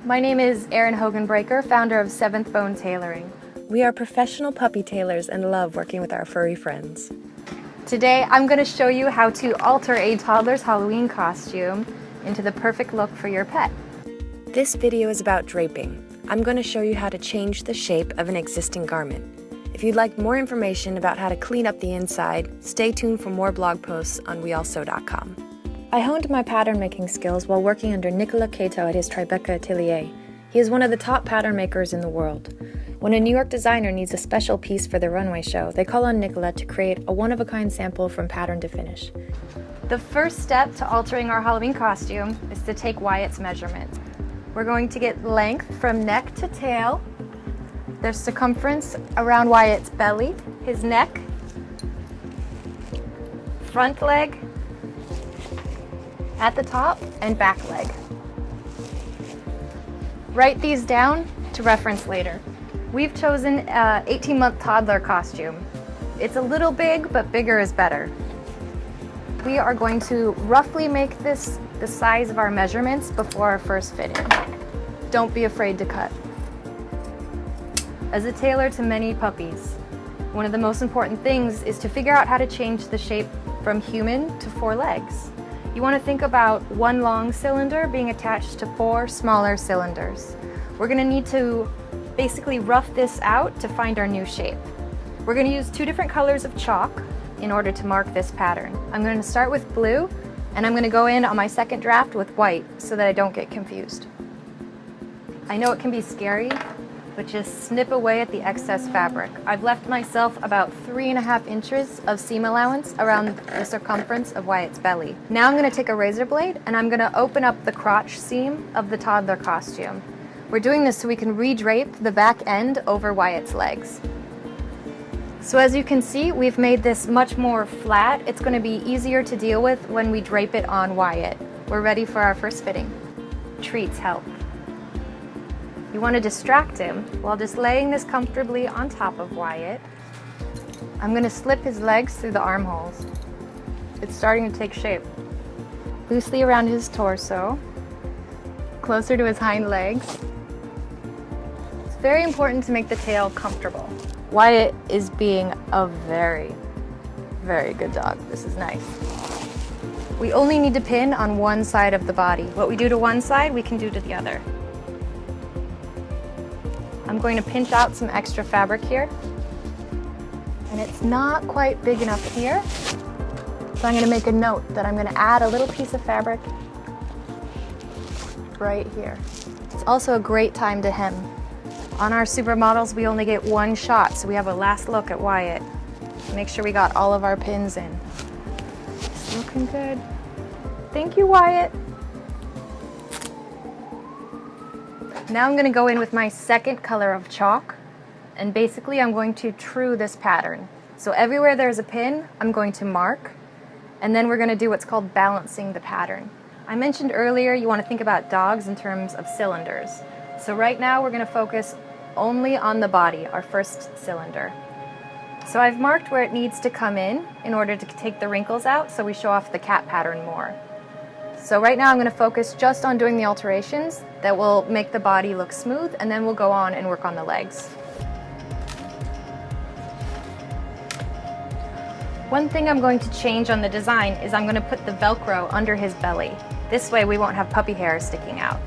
My name is Erin Hogan-Braker, founder of Seventh Bone Tailoring. We are professional puppy tailors and love working with our furry friends. Today I'm going to show you how to alter a toddler's Halloween costume into the perfect look for your pet. This video is about draping. I'm going to show you how to change the shape of an existing garment. If you'd like more information about how to clean up the inside, stay tuned for more blog posts on weallsew.com. I honed my pattern making skills while working under Nicolas Cato at his Tribeca atelier. He is one of the top pattern makers in the world. When a New York designer needs a special piece for their runway show, they call on Nicolas to create a one-of-a-kind sample from pattern to finish. The first step to altering our Halloween costume is to take Wyatt's measurement. We're going to get length from neck to tail. There's circumference around Wyatt's belly, his neck, front leg, at the top, and back leg. Write these down to reference later. We've chosen an 18-month toddler costume. It's a little big, but bigger is better. We are going to roughly make this the size of our measurements before our first fitting. Don't be afraid to cut. As a tailor to many puppies, one of the most important things is to figure out how to change the shape from human to 4 legs. You want to think about one long cylinder being attached to 4 smaller cylinders. We're going to need to basically rough this out to find our new shape. We're going to use 2 different colors of chalk in order to mark this pattern. I'm going to start with blue, and I'm going to go in on my second draft with white so that I don't get confused. I know it can be scary, but just snip away at the excess fabric. I've left myself about 3.5 inches of seam allowance around the circumference of Wyatt's belly. Now I'm going to take a razor blade and I'm going to open up the crotch seam of the toddler costume. We're doing this so we can re-drape the back end over Wyatt's legs. So as you can see, we've made this much more flat. It's going to be easier to deal with when we drape it on Wyatt. We're ready for our first fitting. Treats help. You want to distract him while just laying this comfortably on top of Wyatt. I'm going to slip his legs through the armholes. It's starting to take shape. Loosely around his torso, closer to his hind legs. It's very important to make the tail comfortable. Wyatt is being a very, very good dog. This is nice. We only need to pin on one side of the body. What we do to one side, we can do to the other. I'm going to pinch out some extra fabric here. And it's not quite big enough here. So I'm going to make a note that I'm going to add a little piece of fabric right here. It's also a great time to hem. On our supermodels, we only get 1 shot, so we have a last look at Wyatt. Make sure we got all of our pins in. It's looking good. Thank you, Wyatt. Now I'm going to go in with my second color of chalk, and basically I'm going to true this pattern. So everywhere there's a pin, I'm going to mark, and then we're going to do what's called balancing the pattern. I mentioned earlier you want to think about dogs in terms of cylinders. So right now we're going to focus only on the body, our first cylinder. So I've marked where it needs to come in order to take the wrinkles out so we show off the cat pattern more. So right now I'm going to focus just on doing the alterations that will make the body look smooth, and then we'll go on and work on the legs. One thing I'm going to change on the design is I'm going to put the Velcro under his belly. This way we won't have puppy hair sticking out.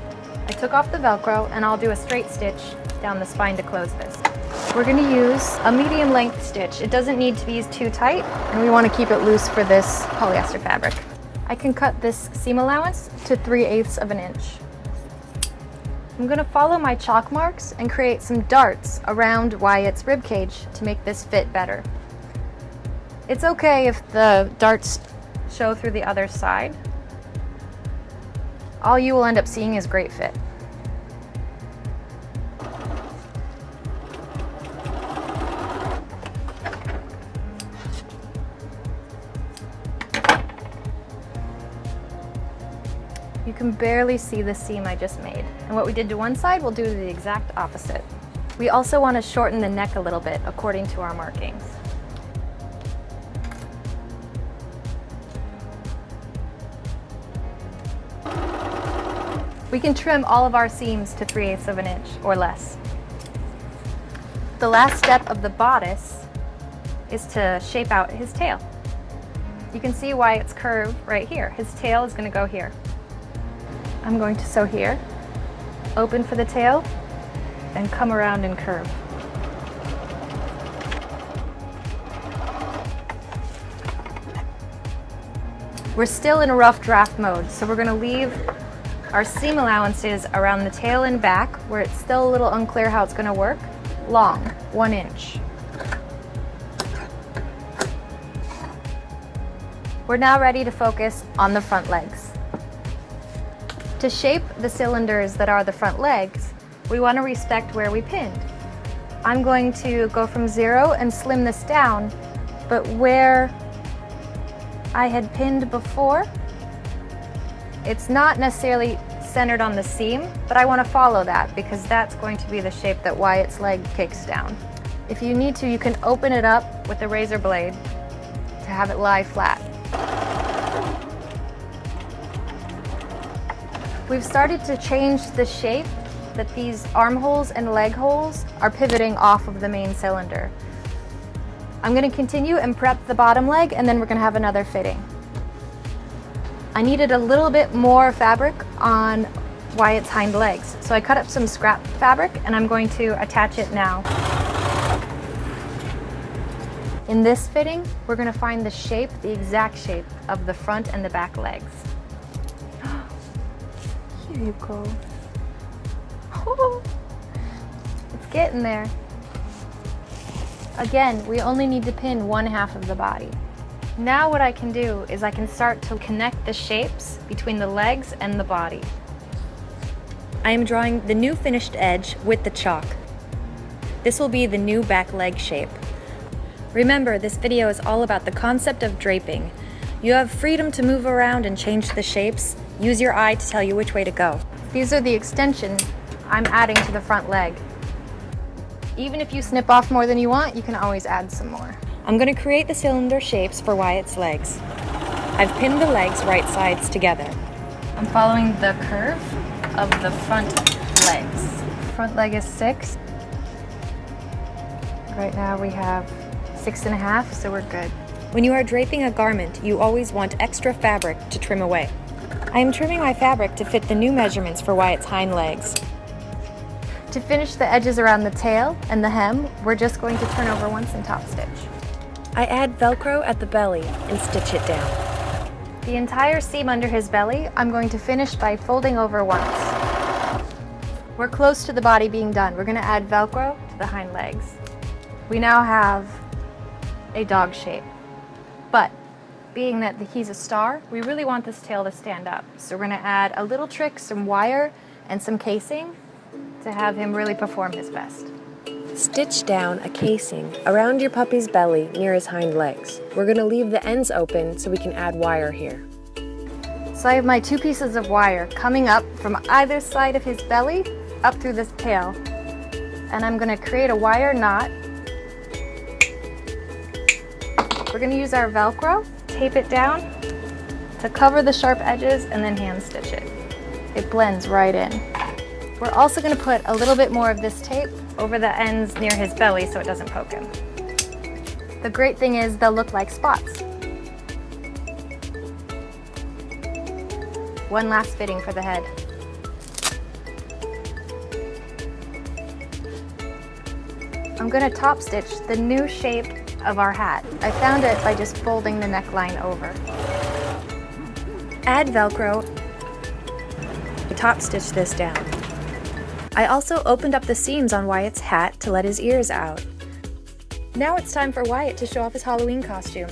I took off the Velcro and I'll do a straight stitch down the spine to close this. We're going to use a medium length stitch. It doesn't need to be too tight, and we want to keep it loose for this polyester fabric. I can cut this seam allowance to 3/8 of an inch. I'm going to follow my chalk marks and create some darts around Wyatt's ribcage to make this fit better. It's okay if the darts show through the other side. All you will end up seeing is great fit. You can barely see the seam I just made. And what we did to one side, we'll do the exact opposite. We also want to shorten the neck a little bit according to our markings. We can trim all of our seams to 3/8 of an inch or less. The last step of the bodice is to shape out his tail. You can see why it's curved right here. His tail is going to go here. I'm going to sew here, open for the tail, and come around and curve. We're still in a rough draft mode, so we're going to leave our seam allowances around the tail and back, where it's still a little unclear how it's going to work, long, 1 inch. We're now ready to focus on the front legs. To shape the cylinders that are the front legs, we want to respect where we pinned. I'm going to go from 0 and slim this down, but where I had pinned before, it's not necessarily centered on the seam, but I want to follow that because that's going to be the shape that Wyatt's leg kicks down. If you need to, you can open it up with a razor blade to have it lie flat. We've started to change the shape that these armholes and leg holes are pivoting off of the main cylinder. I'm going to continue and prep the bottom leg, and then we're going to have another fitting. I needed a little bit more fabric on Wyatt's hind legs, so I cut up some scrap fabric and I'm going to attach it now. In this fitting, we're going to find the shape, the exact shape of the front and the back legs. Here you go. Oh, it's getting there. Again, we only need to pin 1/2 of the body. Now what I can do is I can start to connect the shapes between the legs and the body. I am drawing the new finished edge with the chalk. This will be the new back leg shape. Remember, this video is all about the concept of draping. You have freedom to move around and change the shapes. Use your eye to tell you which way to go. These are the extensions I'm adding to the front leg. Even if you snip off more than you want, you can always add some more. I'm going to create the cylinder shapes for Wyatt's legs. I've pinned the legs right sides together. I'm following the curve of the front legs. Front leg is 6. Right now we have 6.5, so we're good. When you are draping a garment, you always want extra fabric to trim away. I am trimming my fabric to fit the new measurements for Wyatt's hind legs. To finish the edges around the tail and the hem, we're just going to turn over once and top stitch. I add Velcro at the belly and stitch it down. The entire seam under his belly, I'm going to finish by folding over once. We're close to the body being done. We're going to add Velcro to the hind legs. We now have a dog shape, but being that he's a star, we really want this tail to stand up. So we're going to add a little trick, some wire and some casing to have him really perform his best. Stitch down a casing around your puppy's belly near his hind legs. We're going to leave the ends open so we can add wire here. So I have my 2 pieces of wire coming up from either side of his belly up through this tail. And I'm going to create a wire knot. We're going to use our Velcro, tape it down to cover the sharp edges, and then hand stitch it. It blends right in. We're also going to put a little bit more of this tape over the ends near his belly so it doesn't poke him. The great thing is they'll look like spots. One last fitting for the head. I'm going to top stitch the new shape of our hat. I found it by just folding the neckline over. Add Velcro. Top stitch this down. I also opened up the seams on Wyatt's hat to let his ears out. Now it's time for Wyatt to show off his Halloween costume.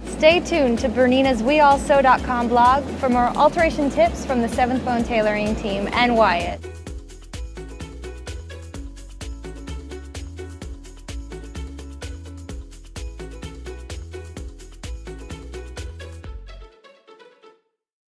Stay tuned to Bernina's WeAllSew.com blog for more alteration tips from the 7th Bone Tailoring team and Wyatt.